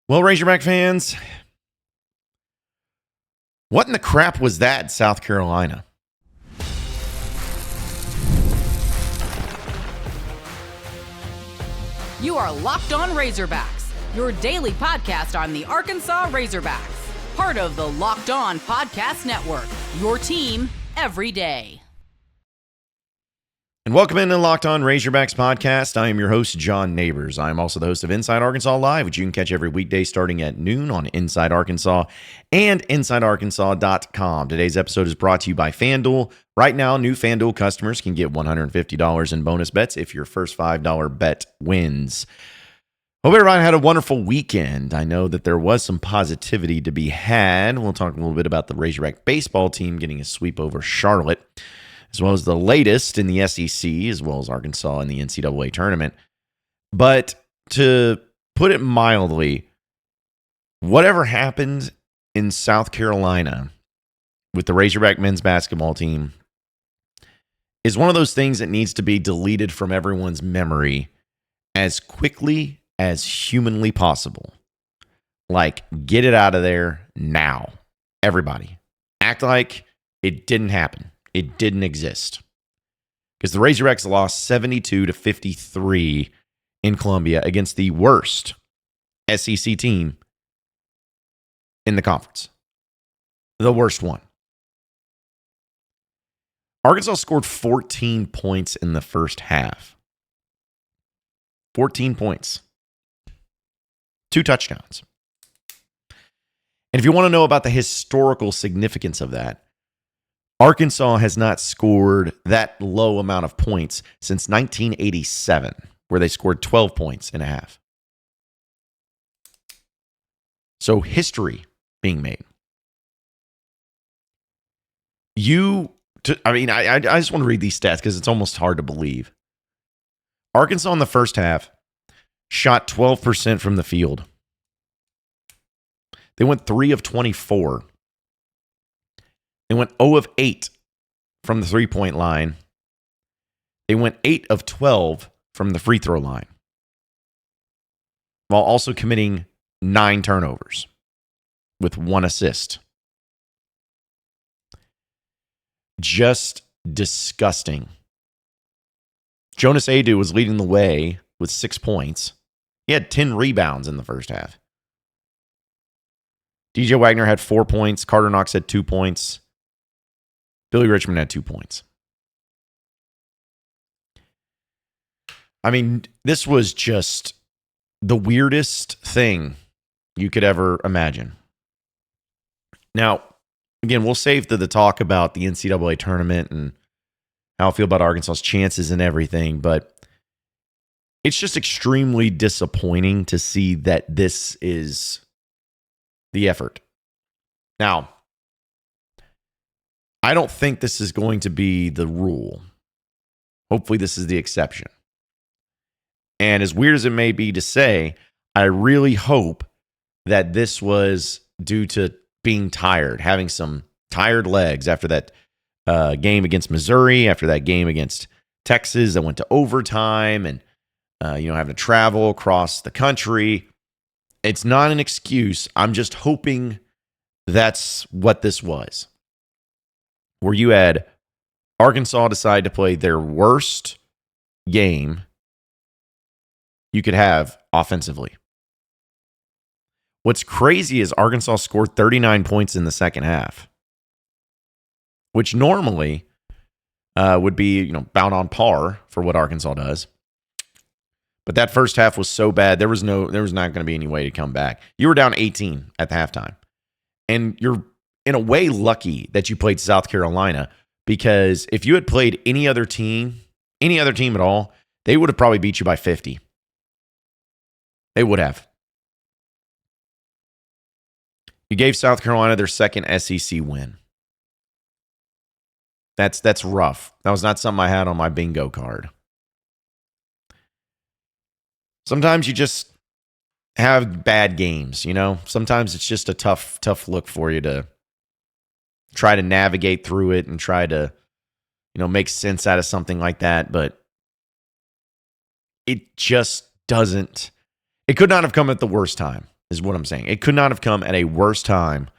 Well, Razorback fans, what in the crap was that, South Carolina? You are Locked On Razorbacks, your daily podcast on the Arkansas Razorbacks. Part of the Locked On Podcast Network, your team every day. And welcome into the Locked On Razorbacks podcast. I am your host, John Nabors. I am also the host of Inside Arkansas Live, which you can catch every weekday starting at noon on Inside Arkansas and InsideArkansas.com. Today's episode is brought to you by FanDuel. Right now, new FanDuel customers can get $150 in bonus bets if your first $5 bet wins. Hope everybody had a wonderful weekend. I know that there was some positivity to be had. We'll talk a little bit about the Razorback baseball team getting a sweep over Charlotte, as well as the latest in the SEC, as well as Arkansas in the NCAA tournament. But to put it mildly, whatever happened in South Carolina with the Razorback men's basketball team is one of those things that needs to be deleted from everyone's memory as quickly as humanly possible. Like, get it out of there now. Everybody. Act like it didn't happen. It didn't exist. Because the Razorbacks lost 72-53 in Columbia against the worst SEC team in the conference. The worst one. Arkansas scored 14 points in the first half. 14 points. 2 touchdowns. And if you want to know about the historical significance of that, Arkansas has not scored that low amount of points since 1987, where they scored 12 points in a half. So history being made. I just want to read these stats because it's almost hard to believe. Arkansas in the first half shot 12% from the field. They went 3 of 24. They went 0 of 8 from the three-point line. They went 8 of 12 from the free throw line, while also committing 9 turnovers with 1 assist. Just disgusting. Jonas Adu was leading the way with 6 points. He had 10 rebounds in the first half. DJ Wagner had 4 points. Carter Knox had 2 points. Billy Richmond had 2 points. I mean, this was just the weirdest thing you could ever imagine. Now, again, we'll save the talk about the NCAA tournament and how I feel about Arkansas's chances and everything, but it's just extremely disappointing to see that this is the effort. Now, I don't think this is going to be the rule. Hopefully this is the exception. And as weird as it may be to say, I really hope that this was due to being tired, having some tired legs after that game against Missouri, after that game against Texas that went to overtime, and having to travel across the country. It's not an excuse. I'm just hoping that's what this was. Where you had Arkansas decide to play their worst game you could have offensively. What's crazy is Arkansas scored 39 points in the second half, which normally would be bound on par for what Arkansas does. But that first half was so bad, there was not going to be any way to come back. You were down 18 at the halftime, and you're in a way lucky that you played South Carolina, because if you had played any other team at all, they would have probably beat you by 50. They would have. You gave South Carolina their second SEC win. That's rough. That was not something I had on my bingo card. Sometimes you just have bad games, Sometimes it's just a tough look for you to try to navigate through it and try to, make sense out of something like that. But it just doesn't. It could not have come at the worst time. is what I'm saying. It could not have come at a worse time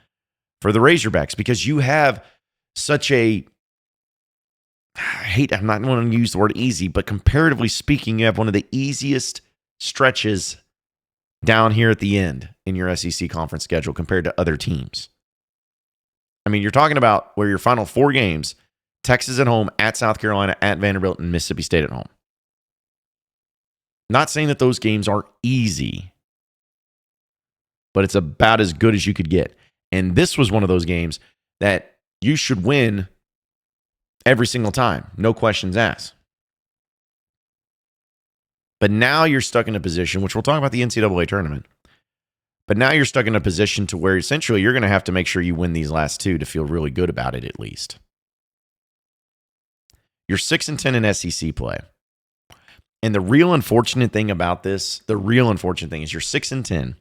for the Razorbacks because you have such a, I'm not going to use the word easy, but comparatively speaking, you have one of the easiest stretches down here at the end in your SEC conference schedule compared to other teams. I mean, you're talking about where your final 4 games, Texas at home, at South Carolina, at Vanderbilt, and Mississippi State at home. Not saying that those games are easy, but it's about as good as you could get. And this was one of those games that you should win every single time, no questions asked. But now you're stuck in a position, which we'll talk about the NCAA tournament, but now you're stuck in a position to where essentially you're going to have to make sure you win these last 2 to feel really good about it at least. You're 6-10 in SEC play. And the real unfortunate thing about this, the real unfortunate thing is you're 6-10,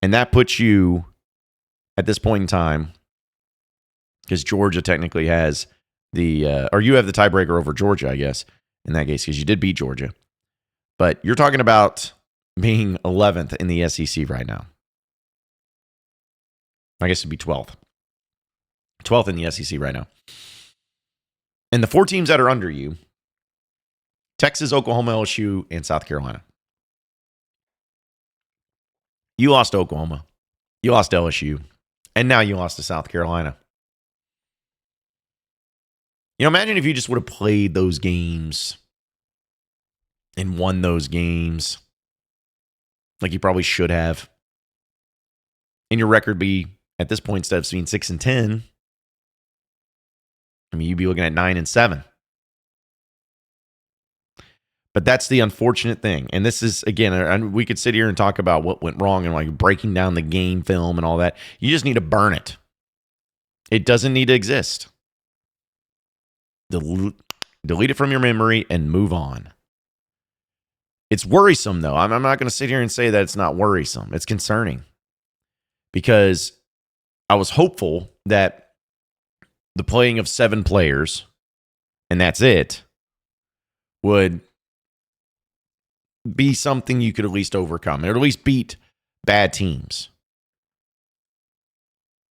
and that puts you at this point in time, because Georgia technically has or you have the tiebreaker over Georgia, I guess, in that case, because you did beat Georgia. But you're talking about being 11th in the SEC right now. I guess it'd be 12th. 12th in the SEC right now. And the 4 teams that are under you, Texas, Oklahoma, LSU, and South Carolina. You lost to Oklahoma. You lost to LSU. And now you lost to South Carolina. You know, imagine if you just would have played those games and won those games like you probably should have. And your record be, at this point, instead of being 6-10, I mean, you'd be looking at 9-7. But that's the unfortunate thing. And this is, again, we could sit here and talk about what went wrong and like breaking down the game film and all that. You just need to burn it. It doesn't need to exist. Delete it from your memory and move on. It's worrisome, though. I'm not going to sit here and say that it's not worrisome. It's concerning. Because I was hopeful that the playing of 7 players, and that's it, would be something you could at least overcome, or at least beat bad teams.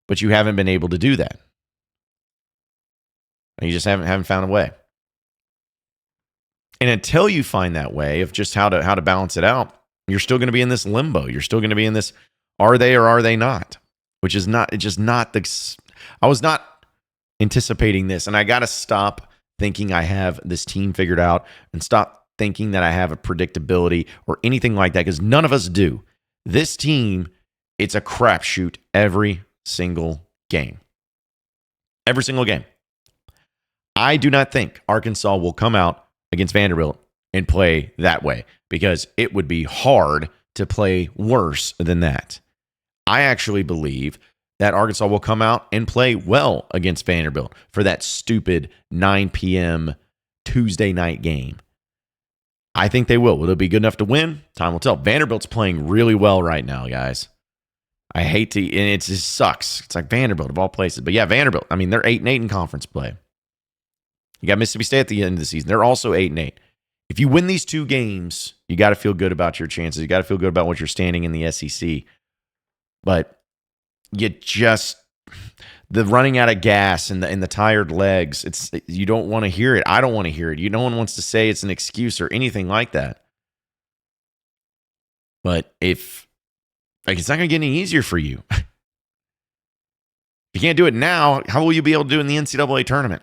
But you haven't been able to do that. You just haven't found a way. And until you find that way of just how to balance it out, you're still going to be in this limbo. You're still going to be in this, are they or are they not? Which is not, it's just not the, I was not anticipating this. And I got to stop thinking I have this team figured out and stop thinking that I have a predictability or anything like that, because none of us do. This team, it's a crapshoot every single game. Every single game. I do not think Arkansas will come out against Vanderbilt and play that way, because it would be hard to play worse than that. I actually believe that Arkansas will come out and play well against Vanderbilt for that stupid 9 p.m. Tuesday night game. I think they will. Will it be good enough to win? Time will tell. Vanderbilt's playing really well right now, guys. I hate to, and it just sucks. It's like Vanderbilt of all places. But yeah, Vanderbilt, I mean, they're 8-8 in conference play. You got Mississippi State at the end of the season. They're also 8-8. If you win these 2 games, you got to feel good about your chances. You got to feel good about what you're standing in the SEC. But you just, the running out of gas and the tired legs, you don't want to hear it. I don't want to hear it. No one wants to say it's an excuse or anything like that. But it's not going to get any easier for you. If you can't do it now, how will you be able to do it in the NCAA tournament?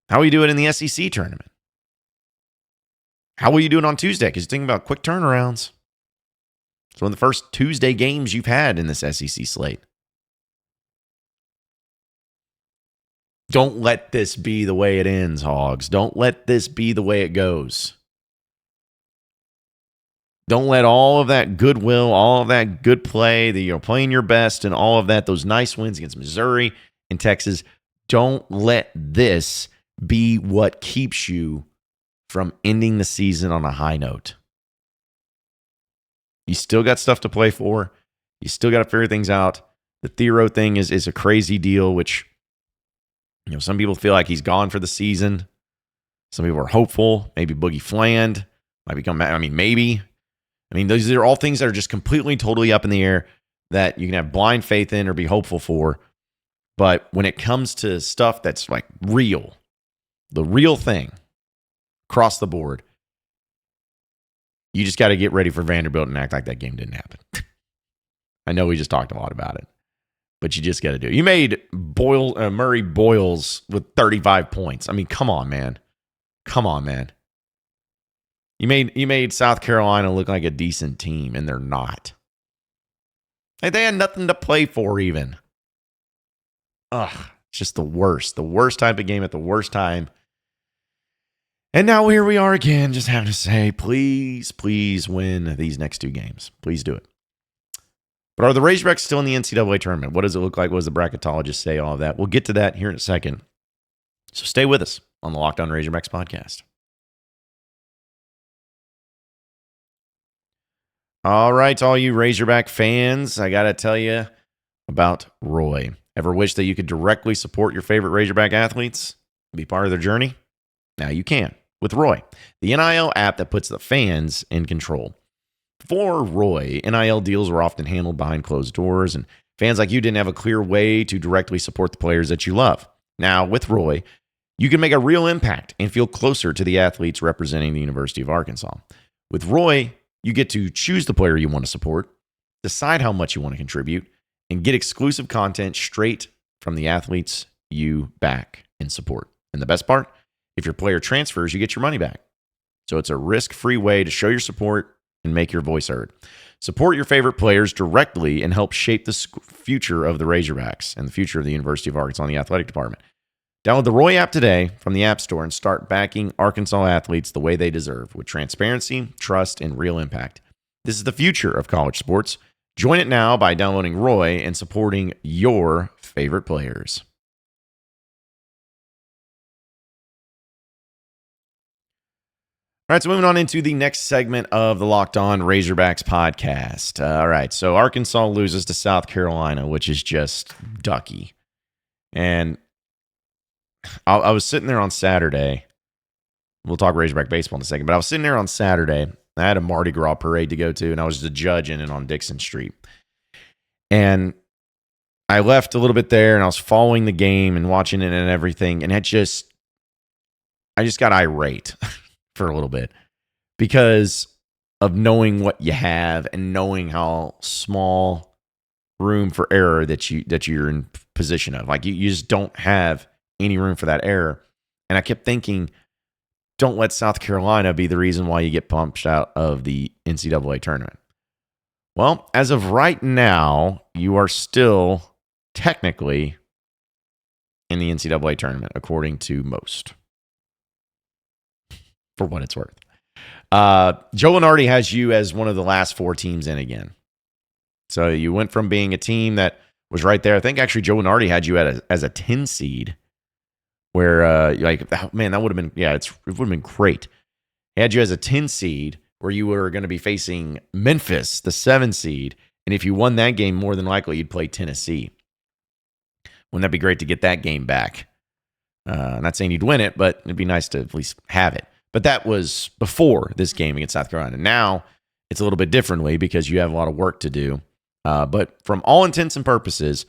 How will you do it in the SEC tournament? How will you do it on Tuesday? Because you're thinking about quick turnarounds. It's one of the first Tuesday games you've had in this SEC slate. Don't let this be the way it ends, Hogs. Don't let this be the way it goes. Don't let all of that goodwill, all of that good play, that you're playing your best and all of that, those nice wins against Missouri and Texas, don't let this be what keeps you from ending the season on a high note. You still got stuff to play for. You still got to figure things out. The Thero thing is a crazy deal, which, some people feel like he's gone for the season. Some people are hopeful. Maybe Boogie Fland might become, maybe. I mean, these are all things that are just completely, totally up in the air that you can have blind faith in or be hopeful for. But when it comes to stuff that's like real, the real thing across the board, you just got to get ready for Vanderbilt and act like that game didn't happen. I know we just talked a lot about it, but you just got to do it. You made Murray Boyles with 35 points. I mean, come on, man. Come on, man. You made South Carolina look like a decent team, and they're not. Like, they had nothing to play for even. Ugh, it's just the worst. The worst type of game at the worst time. And now here we are again, just having to say, please, please win these next 2 games. Please do it. But are the Razorbacks still in the NCAA tournament? What does it look like? What does the bracketologist say? All of that. We'll get to that here in a second. So stay with us on the Locked On Razorbacks podcast. All right, all you Razorback fans, I got to tell you about Roy. Ever wish that you could directly support your favorite Razorback athletes and be part of their journey? Now you can with Roy, the NIL app that puts the fans in control. Before Roy, NIL deals were often handled behind closed doors, and fans like you didn't have a clear way to directly support the players that you love. Now, with Roy, you can make a real impact and feel closer to the athletes representing the University of Arkansas. With Roy, you get to choose the player you want to support, decide how much you want to contribute, and get exclusive content straight from the athletes you back and support. And the best part, if your player transfers, you get your money back. So it's a risk-free way to show your support and make your voice heard. Support your favorite players directly and help shape the future of the Razorbacks and the future of the University of Arkansas and the athletic department. Download the Roy app today from the App Store and start backing Arkansas athletes the way they deserve, with transparency, trust, and real impact. This is the future of college sports. Join it now by downloading Roy and supporting your favorite players. All right, so moving on into the next segment of the Locked On Razorbacks podcast. All right, so Arkansas loses to South Carolina, which is just ducky. And I was sitting there on Saturday. We'll talk Razorback baseball in a second, but I was sitting there on Saturday. I had a Mardi Gras parade to go to, and I was the judge in it on Dixon Street. And I left a little bit there, and I was following the game and watching it and everything, and I just got irate for a little bit because of knowing what you have and knowing how small room for error that you're in position of. Like, you just don't have any room for that error. And I kept thinking, don't let South Carolina be the reason why you get pumped out of the NCAA tournament. Well, as of right now, you are still technically in the NCAA tournament, according to most, for what it's worth. Joe Lunardi has you as one of the last 4 teams in again. So you went from being a team that was right there. I think actually Joe Lunardi had you as a 10 seed. Where, man, that would have been, it would have been great. He had you as a 10 seed where you were going to be facing Memphis, the 7 seed. And if you won that game, more than likely you'd play Tennessee. Wouldn't that be great to get that game back? I'm not saying you'd win it, but it'd be nice to at least have it. But that was before this game against South Carolina. Now it's a little bit differently because you have a lot of work to do. But from all intents and purposes,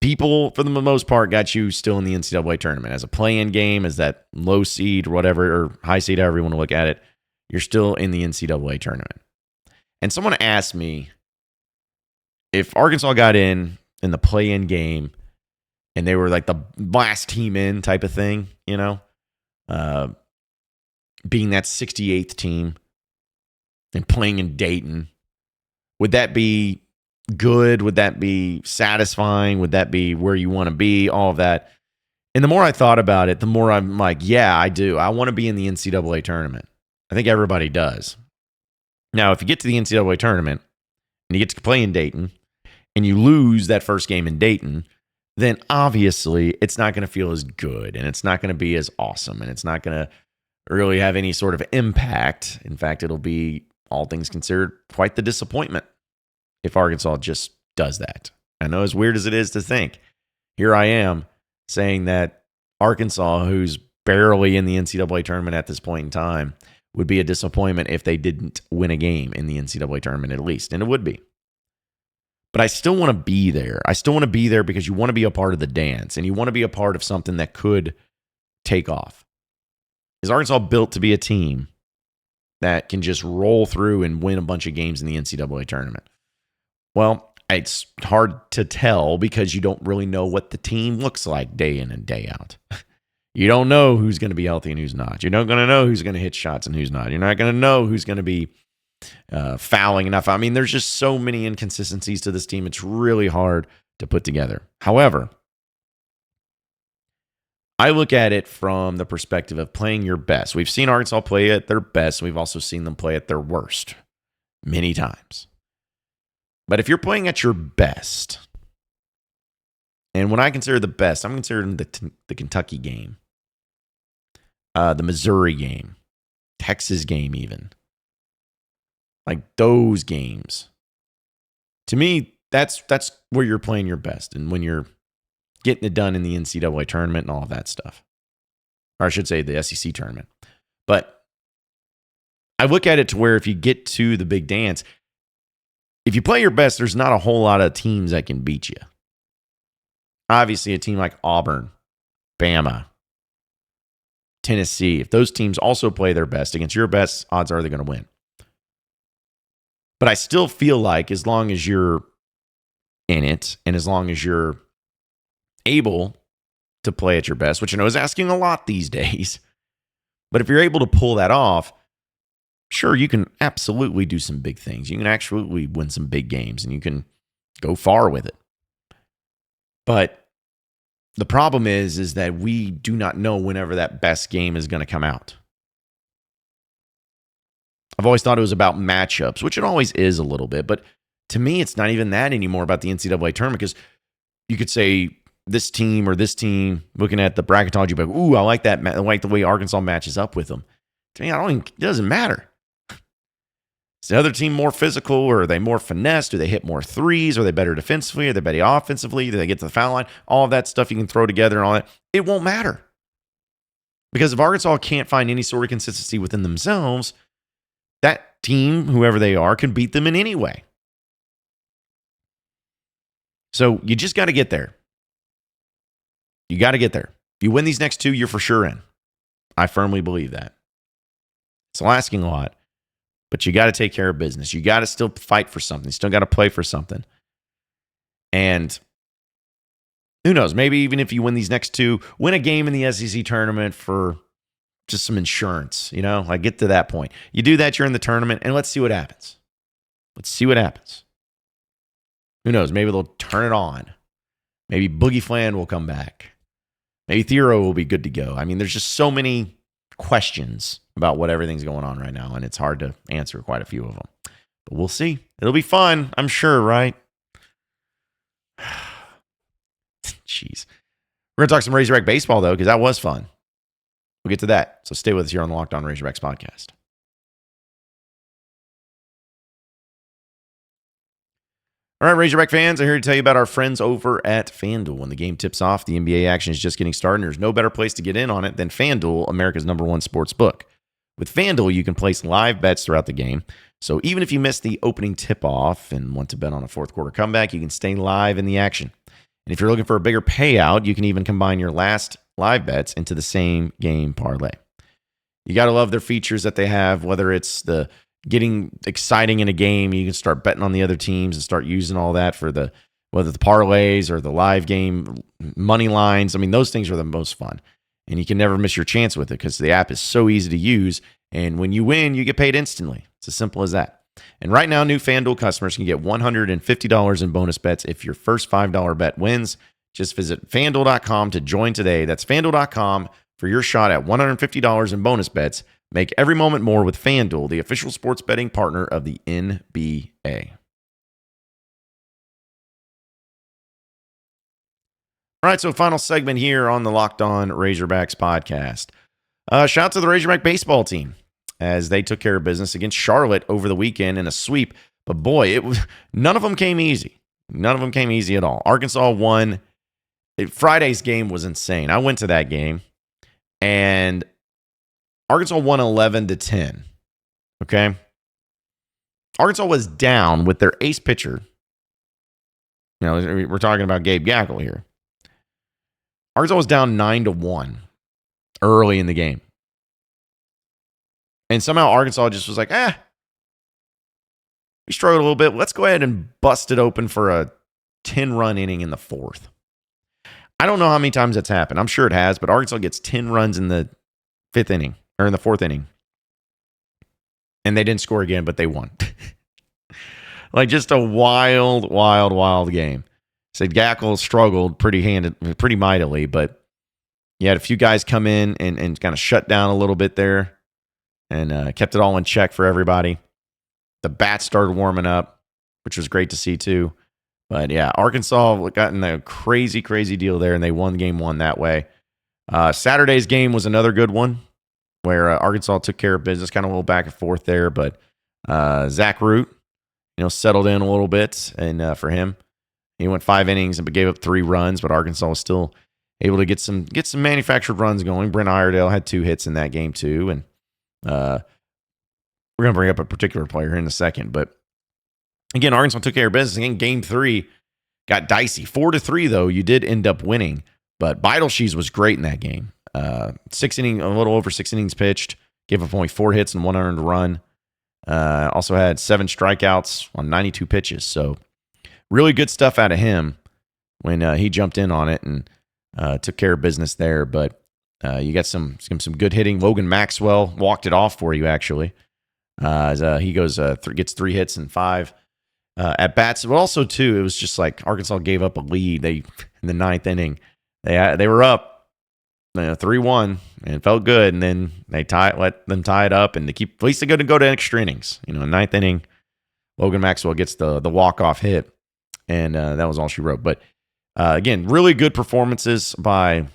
people, for the most part, got you still in the NCAA tournament. As a play-in game, as that low seed or whatever, or high seed, however you want to look at it, you're still in the NCAA tournament. And someone asked me if Arkansas got in the play-in game and they were like the last team in type of thing, being that 68th team and playing in Dayton, would that be good? Would that be satisfying? Would that be where you want to be? All of that. And the more I thought about it, the more I'm like, yeah, I do. I want to be in the NCAA tournament. I think everybody does. Now, if you get to the NCAA tournament and you get to play in Dayton and you lose that first game in Dayton, then obviously it's not going to feel as good and it's not going to be as awesome and it's not going to really have any sort of impact. In fact, it'll be, all things considered, quite the disappointment if Arkansas just does that. I know, as weird as it is to think, here I am saying that Arkansas, who's barely in the NCAA tournament at this point in time, would be a disappointment if they didn't win a game in the NCAA tournament at least, and it would be. But I still want to be there. I still want to be there because you want to be a part of the dance, and you want to be a part of something that could take off. Is Arkansas built to be a team that can just roll through and win a bunch of games in the NCAA tournament? Well, it's hard to tell because you don't really know what the team looks like day in and day out. You don't know who's going to be healthy and who's not. You're not going to know who's going to hit shots and who's not. You're not going to know who's going to be fouling enough. I mean, there's just so many inconsistencies to this team. It's really hard to put together. However, I look at it from the perspective of playing your best. We've seen Arkansas play at their best. We've also seen them play at their worst many times. But if you're playing at your best, and when I consider the best, I'm considering the Kentucky game, the Missouri game, Texas game even. Like those games. To me, that's where you're playing your best. And when you're getting it done in the NCAA tournament and all of that stuff. Or I should say the SEC tournament. But I look at it to where if you get to the big dance, if you play your best, there's not a whole lot of teams that can beat you. Obviously, a team like Auburn, Bama, Tennessee, if those teams also play their best against your best, odds are they're going to win. But I still feel like as long as you're in it and as long as you're able to play at your best, which I know is asking a lot these days, but if you're able to pull that off, sure, you can absolutely do some big things. You can absolutely win some big games and you can go far with it. But the problem is that we do not know whenever that best game is going to come out. I've always thought it was about matchups, which it always is a little bit. But to me, it's not even that anymore about the NCAA tournament because you could say this team or this team, looking at the bracketology, but ooh, I like that. I like the way Arkansas matches up with them. To me, it doesn't matter. Is the other team more physical or are they more finesse? Do they hit more threes? Are they better defensively? Are they better offensively? Do they get to the foul line? All of that stuff you can throw together and all that. It won't matter. Because if Arkansas can't find any sort of consistency within themselves, that team, whoever they are, can beat them in any way. So you just got to get there. You got to get there. If you win these next two, you're for sure in. I firmly believe that. It's asking a lot, but you got to take care of business. You got to still fight for something. You still got to play for something. And who knows, maybe even if you win these next two, win a game in the SEC tournament for just some insurance, like get to that point. You do that, you're in the tournament, and let's see what happens. Let's see what happens. Who knows, maybe they'll turn it on. Maybe Boogie Flan will come back. Maybe Theoro will be good to go. I mean, there's just so many questions about what everything's going on right now, and it's hard to answer quite a few of them. But we'll see. It'll be fun, I'm sure, right? Jeez. We're going to talk some Razorback baseball, though, because that was fun. We'll get to that. So stay with us here on the Locked On Razorbacks podcast. All right, Razorback fans, I'm here to tell you about our friends over at FanDuel. When the game tips off, the NBA action is just getting started, and there's no better place to get in on it than FanDuel, America's #1 sports book. With FanDuel, you can place live bets throughout the game. So even if you miss the opening tip-off and want to bet on a fourth quarter comeback, you can stay live in the action. And if you're looking for a bigger payout, you can even combine your last live bets into the same game parlay. You got to love their features that they have, whether it's the getting exciting in a game, you can start betting on the other teams and start using all that for whether the parlays or the live game money lines. I mean, those things are the most fun. And you can never miss your chance with it because the app is so easy to use. And when you win, you get paid instantly. It's as simple as that. And right now, new FanDuel customers can get $150 in bonus bets if your first $5 bet wins. Just visit FanDuel.com to join today. That's FanDuel.com for your shot at $150 in bonus bets. Make every moment more with FanDuel, the official sports betting partner of the NBA. All right, so final segment here on the Locked On Razorbacks podcast. Shout out to the Razorback baseball team as they took care of business against Charlotte over the weekend in a sweep. But boy, none of them came easy. None of them came easy at all. Arkansas won. Friday's game was insane. I went to that game, and Arkansas won 11-10. Okay. Arkansas was down with their ace pitcher. You know, we're talking about Gabe Gackle here. Arkansas was down 9-1 early in the game. And somehow Arkansas just was like, we struggled a little bit. Let's go ahead and bust it open for a 10-run inning in the fourth. I don't know how many times that's happened. I'm sure it has, but Arkansas gets 10 runs in the fifth inning, or in the fourth inning. And they didn't score again, but they won. Like just a wild, wild, wild game. Said Gackle struggled pretty mightily, but you had a few guys come in and kind of shut down a little bit there and kept it all in check for everybody. The bats started warming up, which was great to see too. But yeah, Arkansas got in a crazy, crazy deal there, and they won game one that way. Saturday's game was another good one where Arkansas took care of business, kind of a little back and forth there. But Zach Root, settled in a little bit, and for him, he went 5 innings and gave up 3 runs, but Arkansas was still able to get some manufactured runs going. Brent Iredale had 2 hits in that game too, and we're going to bring up a particular player here in a second. But again, Arkansas took care of business. Again, game 3 got dicey. 4-3 though, you did end up winning, but Beidelshees was great in that game. A little over 6 innings pitched, gave up only 4 hits and 1 earned run. Also had 7 strikeouts on 92 pitches. So really good stuff out of him when he jumped in on it and took care of business there. But you got some good hitting. Logan Maxwell walked it off for you, actually. As he gets 3 hits and 5 at bats. But also, too, it was just like Arkansas gave up a lead. In the 9th inning, they were up 3-1 and it felt good. And then they let them tie it up, and at least they're going to go to extra innings. 9th inning, Logan Maxwell gets the walk-off hit, and that was all she wrote. But again, really good performances by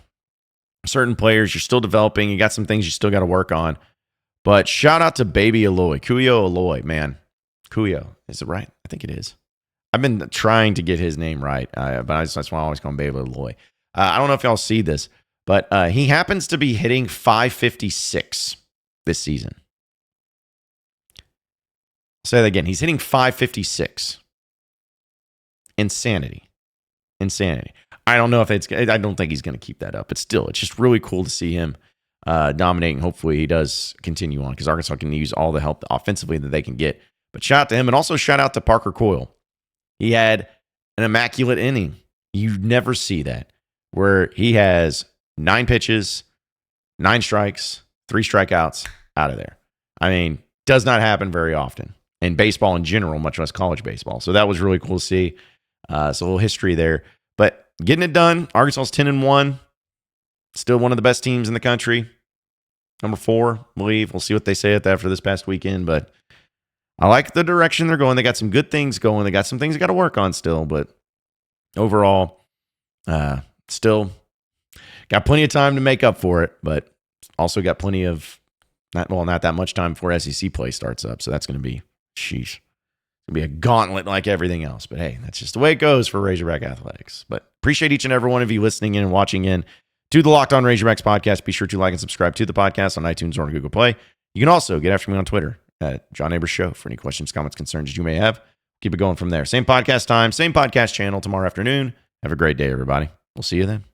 certain players. You're still developing. You got some things you still got to work on. But shout out to baby Aloy. Kuyo Aloy, man. Kuyo. Is it right? I think it is. I've been trying to get his name right, but that's why I always call him baby Aloy. I don't know if y'all see this, but he happens to be hitting .556 this season. I'll say that again. He's hitting .556. Insanity. I don't know if I don't think he's going to keep that up, but still, it's just really cool to see him dominating. Hopefully he does continue on, because Arkansas can use all the help offensively that they can get. But shout out to him, and also shout out to Parker Coyl. He had an immaculate inning. You never see that, where he has 9 pitches, 9 strikes, 3 strikeouts, out of there. I mean, does not happen very often in baseball in general, much less college baseball. So that was really cool to see. So a little history there. But getting it done, Arkansas's 10-1. Still one of the best teams in the country. Number 4, I believe. We'll see what they say after this past weekend. But I like the direction they're going. They got some good things going. They got some things they got to work on still. But overall, still got plenty of time to make up for it. But also got plenty of, not that much time before SEC play starts up. So that's going to be, sheesh. It'll be a gauntlet like everything else. But hey, that's just the way it goes for Razorback Athletics. But appreciate each and every one of you listening in and watching in to the Locked On Razorbacks podcast. Be sure to like and subscribe to the podcast on iTunes or on Google Play. You can also get after me on Twitter at John Nabors Show for any questions, comments, concerns you may have. Keep it going from there. Same podcast time, same podcast channel tomorrow afternoon. Have a great day, everybody. We'll see you then.